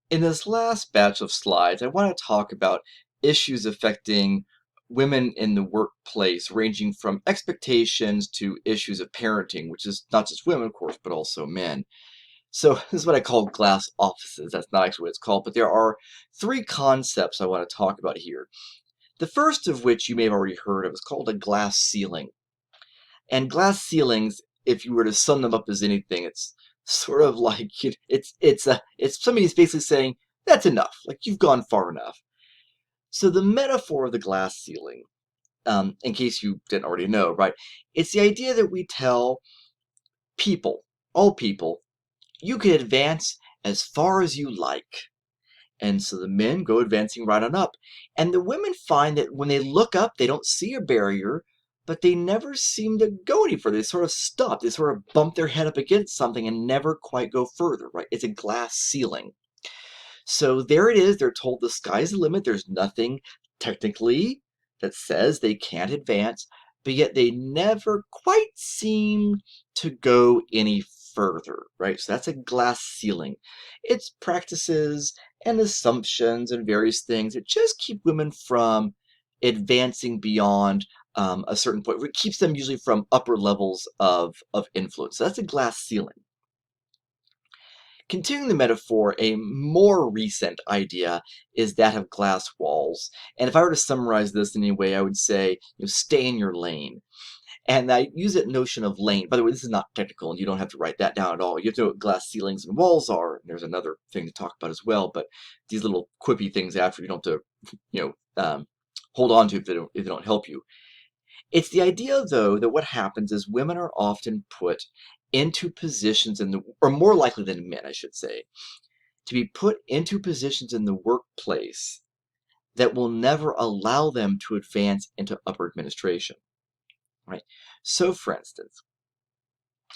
In this last batch of slides, I want to talk about issues affecting women in the workplace, ranging from expectations to issues of parenting, which is not just women, of course, but also men. So this is what I call glass offices. That's not actually what it's called, but there are three concepts I want to talk about here. The first of which you may have already heard of is called a glass ceiling. And glass ceilings, if you were to sum them up as anything, it's sort of like it's somebody's basically saying that's enough. Like you've gone far enough. So the metaphor of the glass ceiling, in case you didn't already know, right? It's the idea that we tell people, all people, you can advance as far as you like. And so the men go advancing right on up. And the women find that when they look up, they don't see a barrier, but they never seem to go any further. They sort of stop. They sort of bump their head up against something and never quite go further, right? It's a glass ceiling. So there it is. They're told the sky's the limit. There's nothing technically that says they can't advance, but yet they never quite seem to go any further, right? So that's a glass ceiling. It's practices and assumptions and various things that just keep women from advancing beyond a certain point. It keeps them usually from upper levels of influence. So that's a glass ceiling. Continuing the metaphor, a more recent idea is that of glass walls. And if I were to summarize this in any way, I would say, stay in your lane. And I use that notion of lane. By the way, this is not technical, and you don't have to write that down at all. You have to know what glass ceilings and walls are. There's another thing to talk about as well, but these little quippy things after you don't have to, hold on to if they don't help you. It's the idea, though, that what happens is women are often put into positions or more likely than men, I should say, to be put into positions in the workplace that will never allow them to advance into upper administration, right? So, for instance,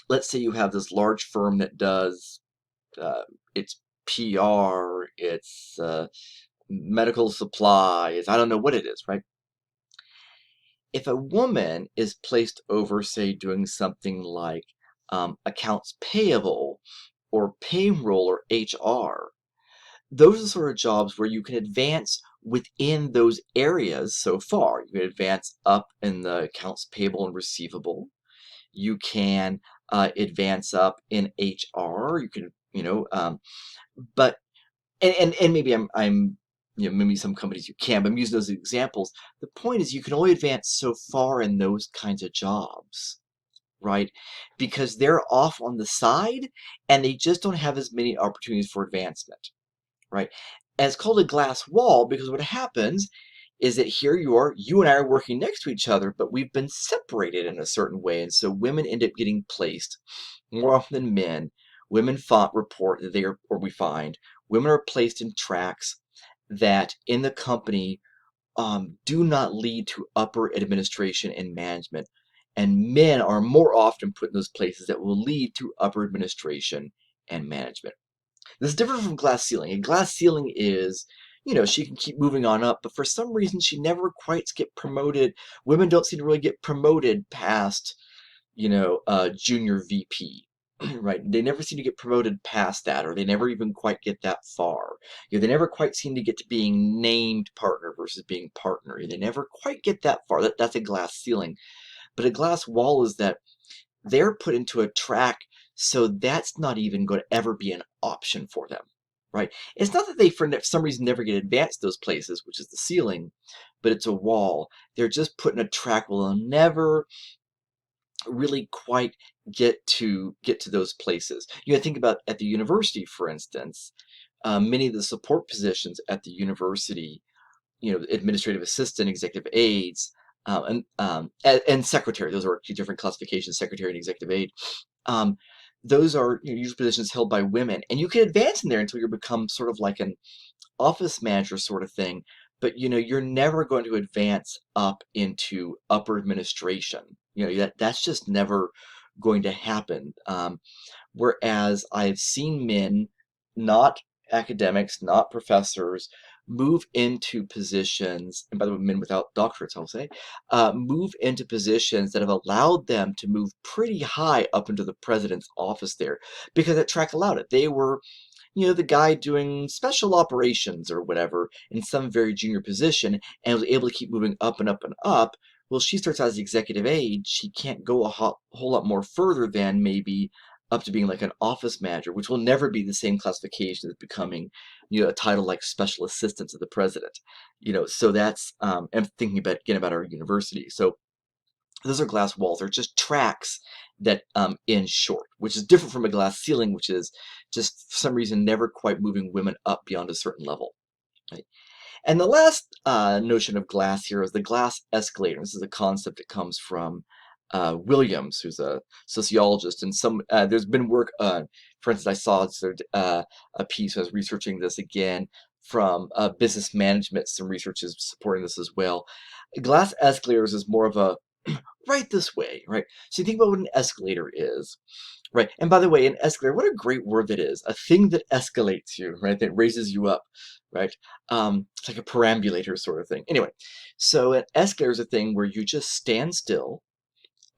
let's say you have this large firm that does its PR, its medical supplies, I don't know what it is, right? If a woman is placed over, say, doing something like accounts payable or payroll or HR, those are the sort of jobs where you can advance within those areas so far. You can advance up in the accounts payable and receivable. You can advance up in HR. You can, but and maybe I'm maybe some companies you can, but I'm using those as examples. The point is you can only advance so far in those kinds of jobs, right? Because they're off on the side and they just don't have as many opportunities for advancement, right? And it's called a glass wall because what happens is that here you and I are working next to each other, but we've been separated in a certain way. And so women end up getting placed more often than men. Women report that we find, women are placed in tracks that in the company do not lead to upper administration and management. And men are more often put in those places that will lead to upper administration and management. This is different from glass ceiling. A glass ceiling is, she can keep moving on up, but for some reason she never quite get promoted. Women don't seem to really get promoted past, junior VP, right? They never seem to get promoted past that, or they never even quite get that far. They never quite seem to get to being named partner versus being partner. They never quite get that far. That's a glass ceiling. But a glass wall is that they're put into a track, so that's not even going to ever be an option for them, right? It's not that they, for some reason, never get advanced those places, which is the ceiling, but it's a wall. They're just put in a track where they'll never really quite get to those places. Think about at the university, for instance, many of the support positions at the university, administrative assistant, executive aides, and secretary. Those are two different classifications, secretary and executive aide. Those are usually positions held by women, and you can advance in there until you become sort of like an office manager sort of thing. But you're never going to advance up into upper administration. That's just never going to happen. Whereas I've seen men, not academics, not professors, move into positions, and by the way, men without doctorates, I'll say, move into positions that have allowed them to move pretty high up into the president's office there, because that track allowed it. They were, the guy doing special operations or whatever in some very junior position and was able to keep moving up and up and up. Well, she starts out as the executive aide. She can't go a whole lot more further than maybe up to being like an office manager, which will never be the same classification as becoming, a title like special assistant to the president. So that's I'm thinking about again about our university. So those are glass walls. They're just tracks that end short, which is different from a glass ceiling, which is just for some reason never quite moving women up beyond a certain level. Right? And the last notion of glass here is the glass escalator. This is a concept that comes from Williams, who's a sociologist, and there's been work on. For instance, I saw a piece. I was researching this again from business management. Some research is supporting this as well. Glass escalators is more of a right this way, right? So you think about what an escalator is, right? And by the way, an escalator, what a great word that is. A thing that escalates you, right? That raises you up, right? It's like a perambulator sort of thing. Anyway, so an escalator is a thing where you just stand still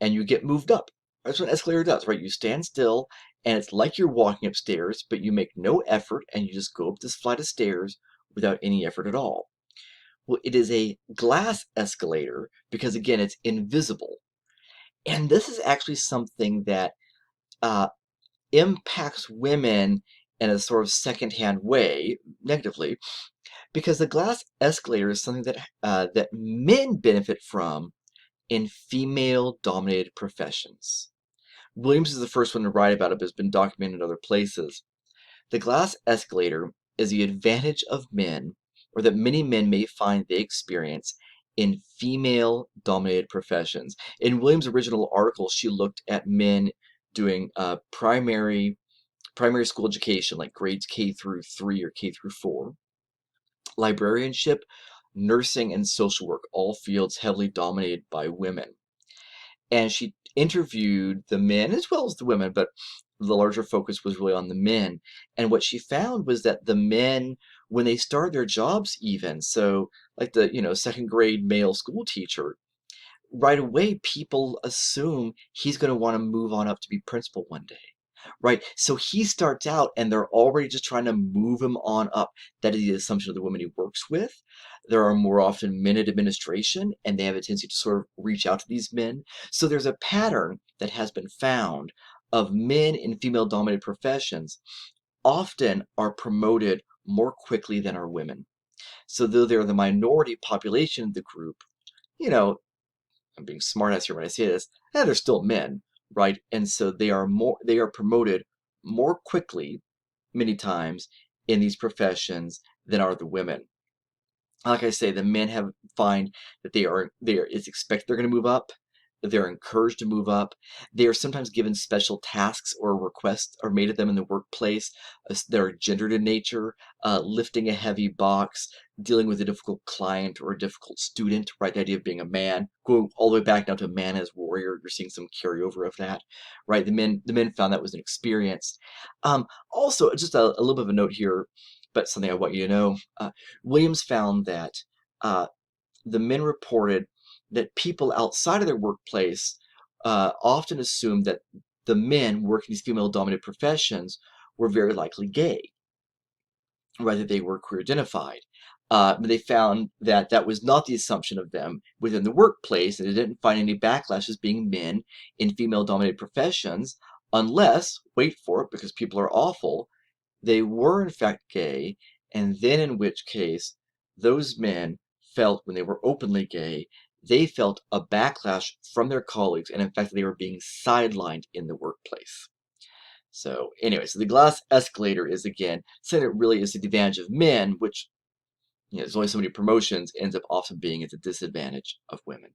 and you get moved up. That's what an escalator does, right? You stand still and it's like you're walking upstairs, but you make no effort and you just go up this flight of stairs without any effort at all. Well, it is a glass escalator because, again, it's invisible. And this is actually something that uh, impacts women in a sort of secondhand way, negatively, because the glass escalator is something that men benefit from in female-dominated professions. Williams is the first one to write about it, but it's been documented in other places. The glass escalator is the advantage of men, or that many men may find they experience in female-dominated professions. In Williams' original article, she looked at men doing primary school education, like grades K through 3 or K through 4, librarianship, nursing, and social work, all fields heavily dominated by women. And she interviewed the men as well as the women, but the larger focus was really on the men. And what she found was that the men, when they start their jobs even, so like the, second grade male school teacher, right away people assume he's going to want to move on up to be principal one day. Right. So he starts out and they're already just trying to move him on up. That is the assumption of the women he works with. There are more often men in administration and they have a tendency to sort of reach out to these men. So there's a pattern that has been found of men in female dominated professions often are promoted more quickly than are women. So though they're the minority population of the group, you know, I'm being smartass here when I say this, they're still men, right? And so they are promoted more quickly many times in these professions than are the women. Like I say, the men find that it's expected they're going to move up. They're encouraged to move up. They are sometimes given special tasks or requests are made of them in the workplace that are gendered in nature, lifting a heavy box, dealing with a difficult client or a difficult student, right? The idea of being a man, going all the way back down to a man as warrior, you're seeing some carryover of that, right? The men found that was an experience. Also, just a little bit of a note here, but something I want you to know. Williams found that the men reported that people outside of their workplace often assumed that the men working these female-dominated professions were very likely gay, rather they were queer identified. But they found that that was not the assumption of them within the workplace, and they didn't find any backlash as being men in female-dominated professions, unless, wait for it, because people are awful, they were in fact gay, and then in which case those men felt when they were openly gay, they felt a backlash from their colleagues, and in fact they were being sidelined in the workplace. So anyway, so the glass escalator is again said it really is the advantage of men, which there's only so many promotions, ends up often being at the disadvantage of women.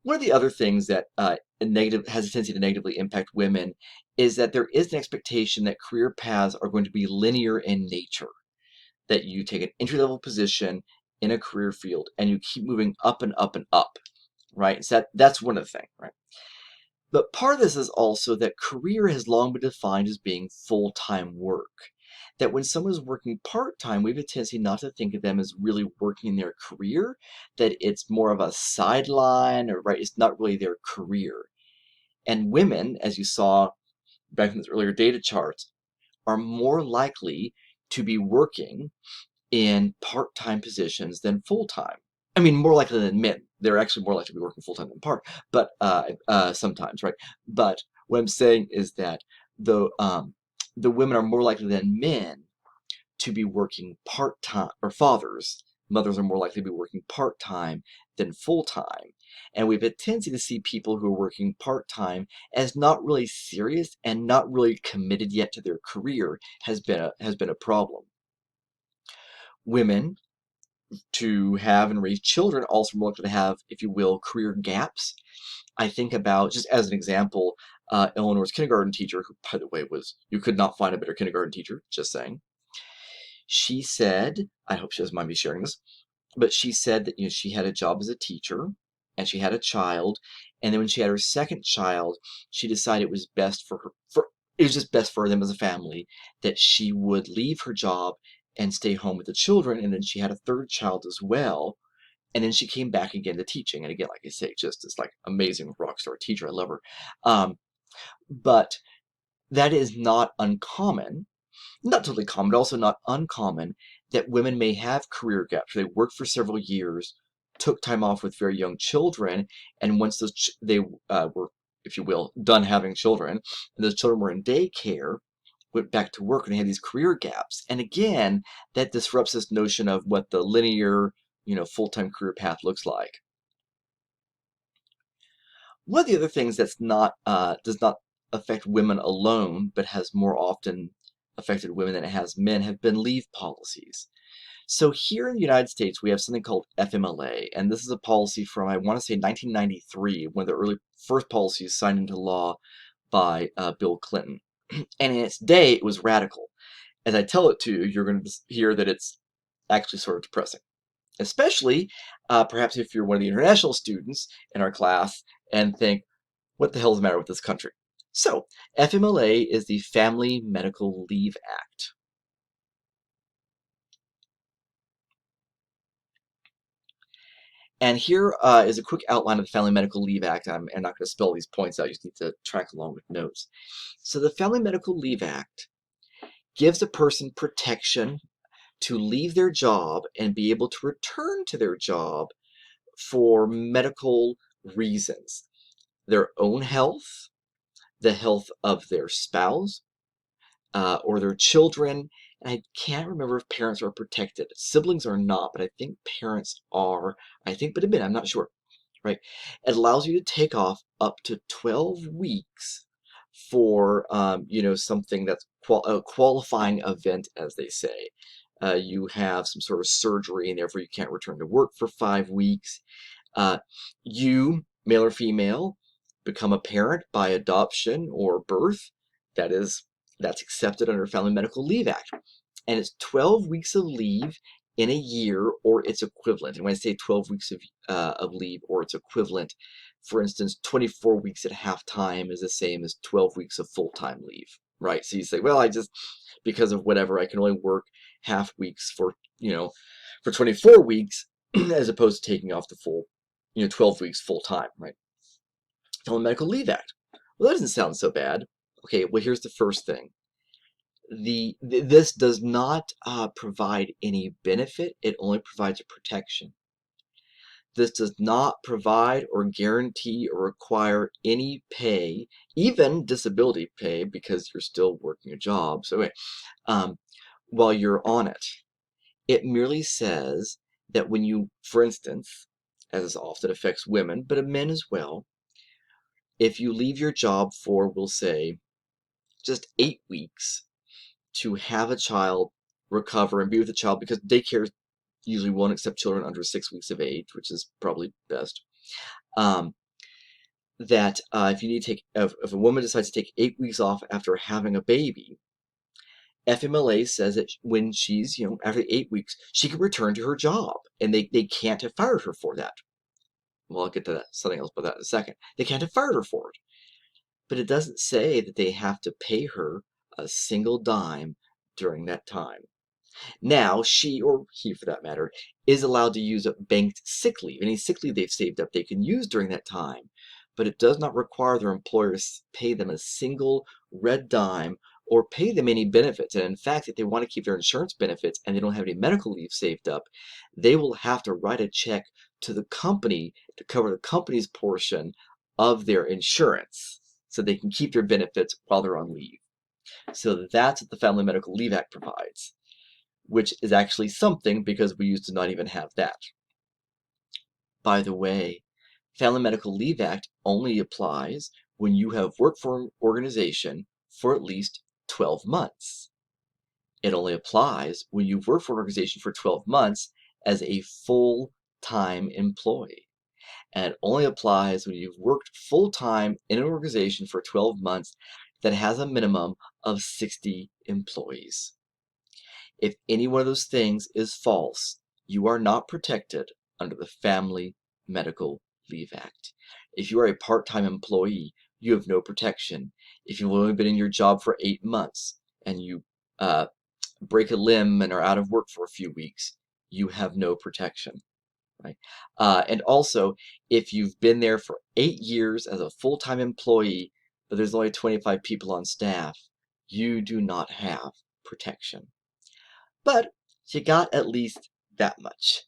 One of the other things that has a tendency to negatively impact women is that there is an expectation that career paths are going to be linear in nature, that you take an entry-level position in a career field and you keep moving up and up and up, right? So that's one of the things, right? But part of this is also that career has long been defined as being full-time work. That when someone is working part-time, we have a tendency not to think of them as really working in their career, that it's more of a sideline, or right, it's not really their career. And women, as you saw back in this earlier data charts, are more likely to be working in part-time positions than full-time. I mean, more likely than men. They're actually more likely to be working full-time than part, but sometimes, right? But what I'm saying is that the women are more likely than men to be working part-time, or mothers are more likely to be working part-time than full-time. And we have a tendency to see people who are working part-time as not really serious and not really committed yet to their career has been a problem. Women to have and raise children also more likely to have, if you will, career gaps. I think about, just as an example, Eleanor's kindergarten teacher, who, by the way, you could not find a better kindergarten teacher, just saying. She said, I hope she doesn't mind me sharing this, but she said that, she had a job as a teacher and she had a child, and then when she had her second child, she decided it was best it was just best for them as a family that she would leave her job and stay home with the children, and then she had a third child as well, and then she came back again to teaching, and again, like I say, just this like amazing rock star teacher. I love her. But that is not uncommon, not totally common, but also not uncommon, that women may have career gaps. They worked for several years, took time off with very young children, and once they were, if you will, done having children, and those children were in daycare, went back to work, and they had these career gaps. And again, that disrupts this notion of what the linear, full-time career path looks like. One of the other things that's not does not affect women alone, but has more often affected women than it has men, have been leave policies. So here in the United States, we have something called FMLA, and this is a policy from, I want to say, 1993, one of the first policies signed into law by Bill Clinton. And in its day, it was radical. As I tell it to you, you're going to hear that it's actually sort of depressing. Especially, perhaps if you're one of the international students in our class and think, what the hell is the matter with this country? So, FMLA is the Family Medical Leave Act. And here is a quick outline of the Family Medical Leave Act. I'm not going to spell these points out, you just need to track along with notes. So the Family Medical Leave Act gives a person protection to leave their job and be able to return to their job for medical reasons. Their own health, the health of their spouse, or their children. And I can't remember if parents are protected. Siblings are not, but I think parents are. But admit, I'm not sure. Right? It allows you to take off up to 12 weeks for, something that's a qualifying event, as they say. You have some sort of surgery, and therefore you can't return to work for 5 weeks. You, male or female, become a parent by adoption or birth. That's accepted under Family Medical Leave Act. And it's 12 weeks of leave in a year or its equivalent. And when I say 12 weeks of leave or its equivalent, for instance, 24 weeks at half-time is the same as 12 weeks of full-time leave, right? So you say, well, because of whatever, I can only work half weeks for 24 weeks as opposed to taking off the full, 12 weeks full-time, right? Family Medical Leave Act. Well, that doesn't sound so bad. Okay, well, here's the first thing. This does not provide any benefit. It only provides a protection. This does not provide or guarantee or require any pay, even disability pay, because you're still working a job. So anyway, while you're on it, it merely says that when you, for instance, as this often affects women, but men as well, if you leave your job for, we'll say, just 8 weeks to have a child recover and be with the child, because daycare usually won't accept children under 6 weeks of age, which is probably best. That if you need to if a woman decides to take 8 weeks off after having a baby, FMLA says that when she's, after 8 weeks, she can return to her job, and they can't have fired her for that. Well, I'll get to something else about that in a second. They can't have fired her for it. But it doesn't say that they have to pay her a single dime during that time. Now, she, or he for that matter, is allowed to use up banked sick leave. Any sick leave they've saved up they can use during that time. But it does not require their employers pay them a single red dime or pay them any benefits. And in fact, if they want to keep their insurance benefits and they don't have any medical leave saved up, they will have to write a check to the company to cover the company's portion of their insurance so they can keep their benefits while they're on leave. So that's what the Family Medical Leave Act provides, which is actually something because we used to not even have that. By the way, Family Medical Leave Act only applies when you have worked for an organization for at least 12 months. It only applies when you've worked for an organization for 12 months as a full-time employee. And it only applies when you've worked full-time in an organization for 12 months that has a minimum of 60 employees. If any one of those things is false, you are not protected under the Family Medical Leave Act. If you are a part-time employee, you have no protection. If you've only been in your job for 8 months and you break a limb and are out of work for a few weeks, you have no protection. Right? And also, if you've been there for 8 years as a full-time employee, but there's only 25 people on staff, you do not have protection. But you got at least that much.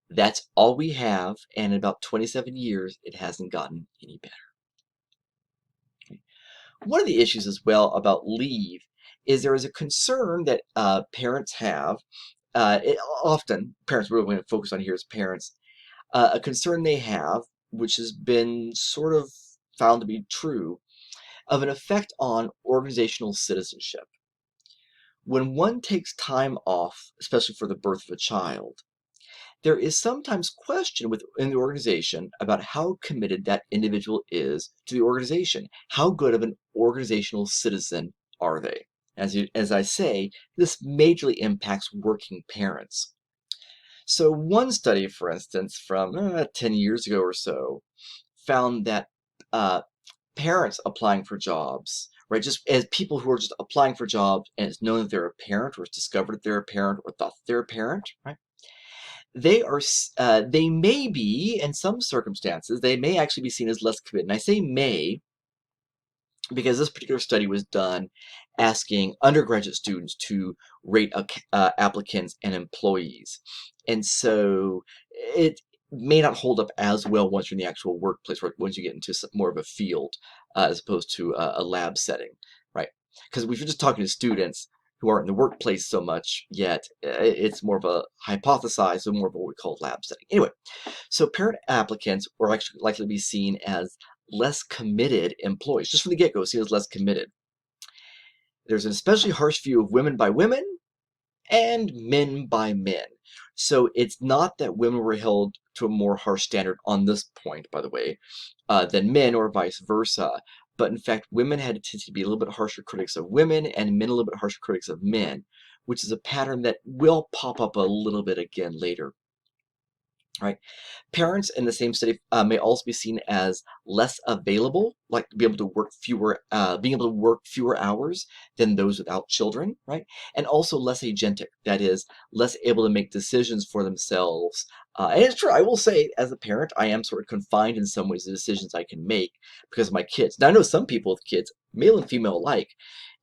That's all we have, and in about 27 years, it hasn't gotten any better. Okay. One of the issues as well about leave is there is a concern that parents have. Often, parents, what we're going to focus on here is parents, a concern they have, which has been sort of found to be true, of an effect on organizational citizenship. When one takes time off, especially for the birth of a child, there is sometimes question within the organization about how committed that individual is to the organization. How good of an organizational citizen are they? As I say, this majorly impacts working parents. So one study, for instance, from 10 years ago or so, found that parents applying for jobs, right, just as people who are just applying for jobs and it's known that they're a parent or it's discovered that they're a parent or thought they're a parent, right, they may be, in some circumstances, they may actually be seen as less committed. And I say may because this particular study was done asking undergraduate students to rate applicants and employees. And so it may not hold up as well once you're in the actual workplace, or once you get into more of a field as opposed to a lab setting, right? Because if you're just talking to students who aren't in the workplace so much yet, it's more of a hypothesize, so more of what we call lab setting. Anyway, so parent applicants are actually likely to be seen as less committed employees, just from the get-go, seen as less committed. There's an especially harsh view of women by women and men by men. So it's not that women were held to a more harsh standard on this point, by the way, than men or vice versa. But in fact, women had a tendency to be a little bit harsher critics of women and men a little bit harsher critics of men, which is a pattern that will pop up a little bit again later. Right? Parents in the same study may also be seen as less available, like be able to work being able to work fewer hours than those without children, right? And also less agentic, that is, less able to make decisions for themselves. And it's true, I will say, as a parent, I am sort of confined in some ways the decisions I can make because of my kids. Now, I know some people with kids, male and female alike,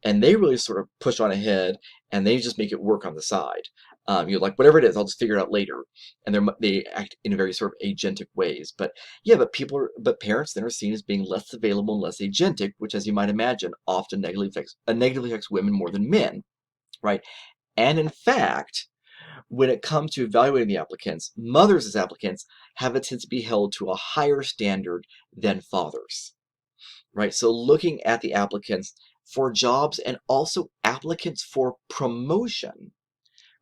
and they really sort of push on ahead and they just make it work on the side. Like whatever it is, I'll just figure it out later, and they act in very sort of agentic ways. But yeah, but parents then are seen as being less available and less agentic, which, as you might imagine, often negatively affects women more than men, right? And in fact, when it comes to evaluating the applicants, mothers as applicants have a tendency to be held to a higher standard than fathers, right? So looking at the applicants for jobs and also applicants for promotion.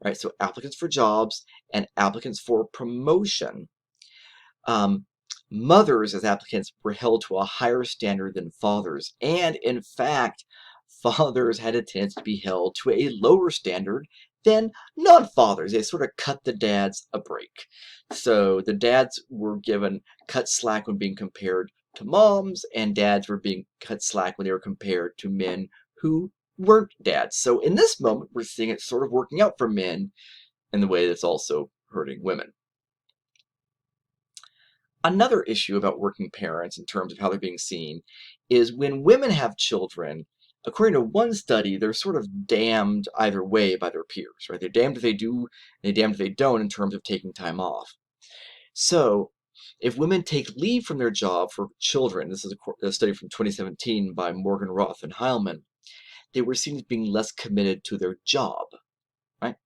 Right, so applicants for jobs and applicants for promotion. Mothers as applicants were held to a higher standard than fathers. And in fact, fathers had a tendency to be held to a lower standard than non-fathers. They sort of cut the dads a break. So the dads were given cut slack when being compared to moms, and dads were being cut slack when they were compared to men who weren't dads. So in this moment, we're seeing it sort of working out for men in the way that's also hurting women. Another issue about working parents in terms of how they're being seen is when women have children, according to one study, they're sort of damned either way by their peers, right? They're damned if they do, and they're damned if they don't in terms of taking time off. So, if women take leave from their job for children, this is a study from 2017 by Morgan Roth and Heilman, they were seen as being less committed to their job, right?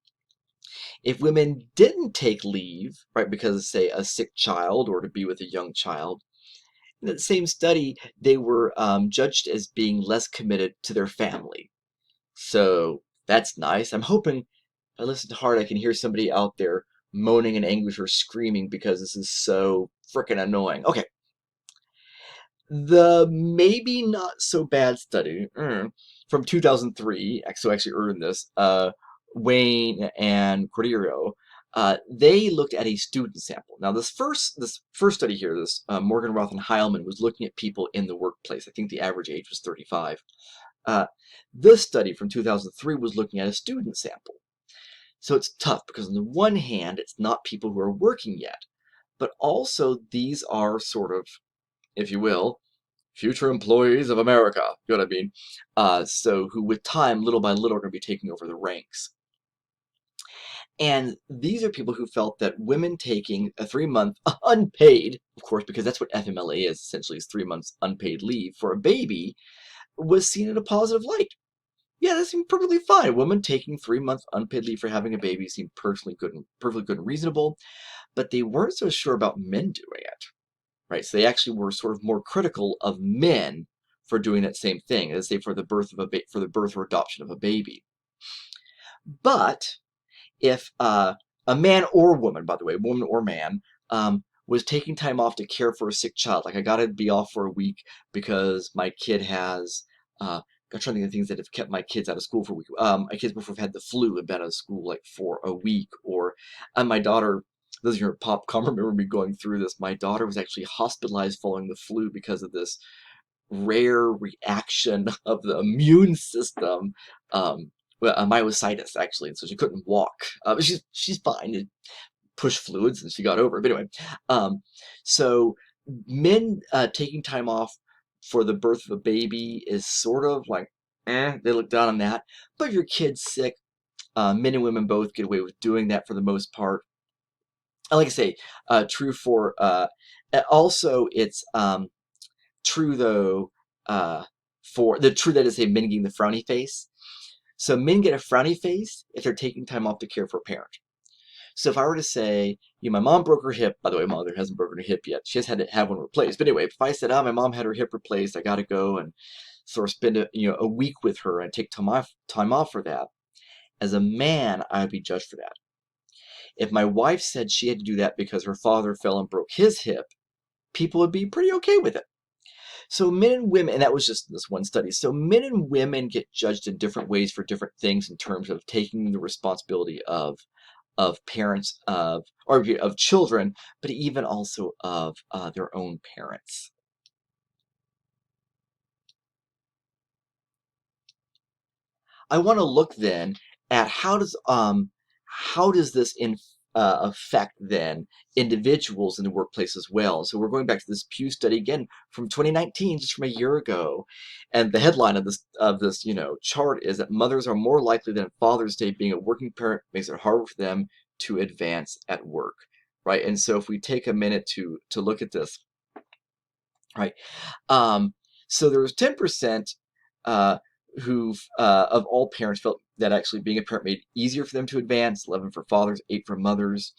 If women didn't take leave, right, because of, say, a sick child or to be with a young child, in that same study, they were judged as being less committed to their family. So that's nice. I'm hoping if I listen hard, I can hear somebody out there moaning in anguish or screaming because this is so freaking annoying. Okay. The maybe not so bad study from 2003, so actually earlier than this, Wayne and Cordeiro, they looked at a student sample. Now, this first study here, this Morgan Roth and Heilman, was looking at people in the workplace. I think the average age was 35. This study from 2003 was looking at a student sample. So it's tough because on the one hand, it's not people who are working yet, but also these are sort of, if you will, future employees of America. You know what I mean? So who with time, little by little, are going to be taking over the ranks. And these are people who felt that women taking a 3-month unpaid, of course, because that's what FMLA is, essentially, is 3 months unpaid leave for a baby, was seen in a positive light. Yeah, that seemed perfectly fine. Women taking 3-month unpaid leave for having a baby seemed perfectly good and reasonable, but they weren't so sure about men doing it. Right, so they actually were sort of more critical of men for doing that same thing, let's say for the birth or adoption of a baby. But if a man or woman, by the way, woman or man, was taking time off to care for a sick child, like I got to be off for a week because my kid has, I'm trying to think of things that have kept my kids out of school for a week. My kids before have had the flu and been out of school like for a week, or my daughter. Those of you who are PopCom remember me going through this. My daughter was actually hospitalized following the flu because of this rare reaction of the immune system, myositis actually, and so she couldn't walk. But she's fine. It pushed fluids and she got over it. But anyway, so men taking time off for the birth of a baby is sort of like, they look down on that. But if your kid's sick, men and women both get away with doing that for the most part. Like I say, true for, also it's true though, for the true that is a men getting the frowny face. So men get a frowny face if they're taking time off to care for a parent. So if I were to say, my mom broke her hip, by the way, my mother hasn't broken her hip yet. She has had to have one replaced. But anyway, if I said, my mom had her hip replaced, I got to go and sort of spend a week with her and take time off for that. As a man, I would be judged for that. If my wife said she had to do that because her father fell and broke his hip, people would be pretty okay with it. So men and women, and that was just this one study, so men and women get judged in different ways for different things in terms of taking the responsibility of parents or of children, but even also of their own parents. I want to look then at how does this affect then individuals in the workplace as well. And so we're going back to this Pew study again from 2019, just from a year ago, and the headline of this chart is that mothers are more likely than Father's Day being a working parent makes it harder for them to advance at work, right? And so if we take a minute to look at this, right? So there was 10%. Who of all parents felt that actually being a parent made it easier for them to advance, 11 for fathers, 8 for mothers.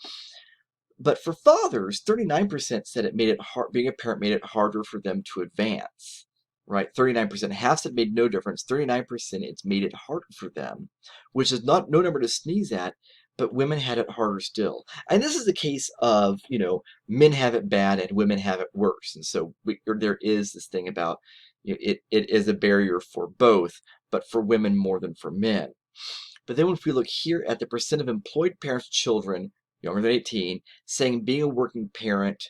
But for fathers, 39% said it made it hard, being a parent made it harder for them to advance, right? 39%, half said made no difference, 39% it's made it harder for them, which is no number to sneeze at, but women had it harder still. And this is the case of, men have it bad and women have it worse. And so there is this thing about, it is a barrier for both, but for women more than for men. But then if we look here at the percent of employed parents' children younger than 18, saying being a working parent,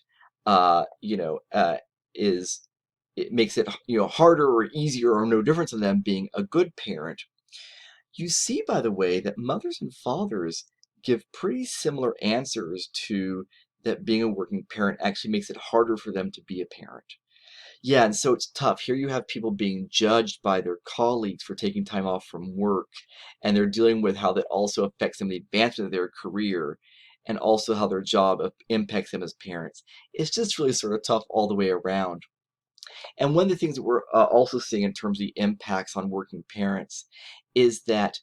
is it makes it harder or easier or no difference in them being a good parent. You see, by the way, that mothers and fathers give pretty similar answers to that being a working parent actually makes it harder for them to be a parent. Yeah, and so it's tough. Here you have people being judged by their colleagues for taking time off from work, and they're dealing with how that also affects them, the advancement of their career, and also how their job impacts them as parents. It's just really sort of tough all the way around. And one of the things that we're also seeing in terms of the impacts on working parents is that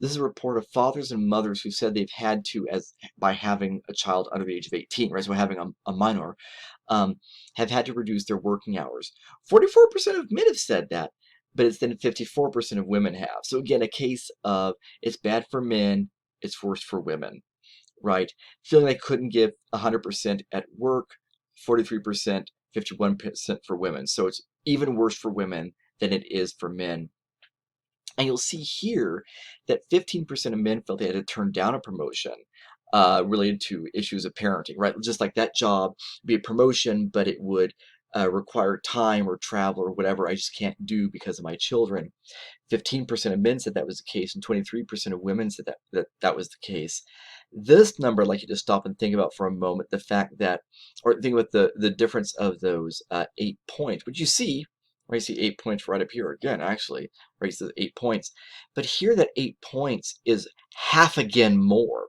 this is a report of fathers and mothers who said they've had to, as by having a child under the age of 18, right? So having a minor, um, have had to reduce their working hours. 44% of men have said that, but it's then 54% of women have. So again, a case of it's bad for men, it's worse for women, right? Feeling they couldn't give 100% at work, 43%, 51% for women. So it's even worse for women than it is for men. And you'll see here that 15% of men felt they had to turn down a promotion related to issues of parenting, right? Just like that job be a promotion, but it would require time or travel or whatever I just can't do because of my children. 15% of men said that was the case, and 23% of women said that was the case. This number, I'd like you to stop and think about for a moment the fact that, or think about the difference of those 8 points, which you see, right? You see 8 points right up here again, actually, right? So 8 points. But here, that 8 points is half again more.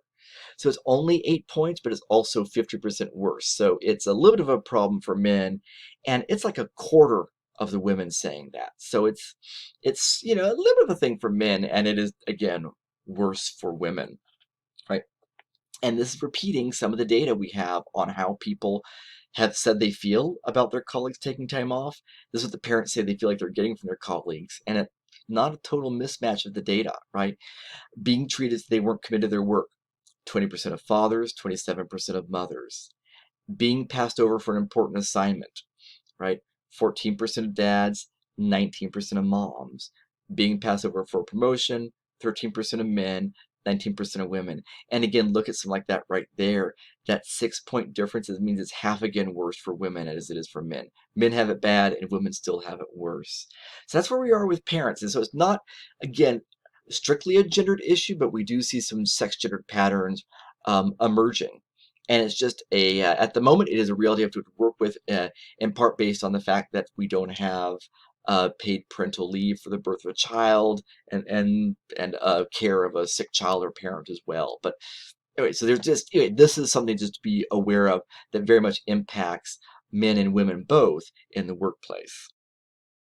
So it's only 8 points, but it's also 50% worse. So it's a little bit of a problem for men, and it's like a quarter of the women saying that. So it's a little bit of a thing for men, and it is again worse for women, right? And this is repeating some of the data we have on how people have said they feel about their colleagues taking time off. This is what the parents say they feel like they're getting from their colleagues, and it's not a total mismatch of the data, right? Being treated as they weren't committed to their work. 20% of fathers, 27% of mothers. Being passed over for an important assignment, right? 14% of dads, 19% of moms. Being passed over for a promotion, 13% of men, 19% of women. And again, look at something like that right there. That 6 point difference means it's half again worse for women as it is for men. Men have it bad and women still have it worse. So that's where we are with parents. And so it's not, again, strictly a gendered issue, but we do see some sex gendered patterns emerging. And it's just at the moment, it is a reality I have to work with, in part based on the fact that we don't have paid parental leave for the birth of a child and care of a sick child or parent as well. But anyway, so there's just this is something just to be aware of that very much impacts men and women both in the workplace.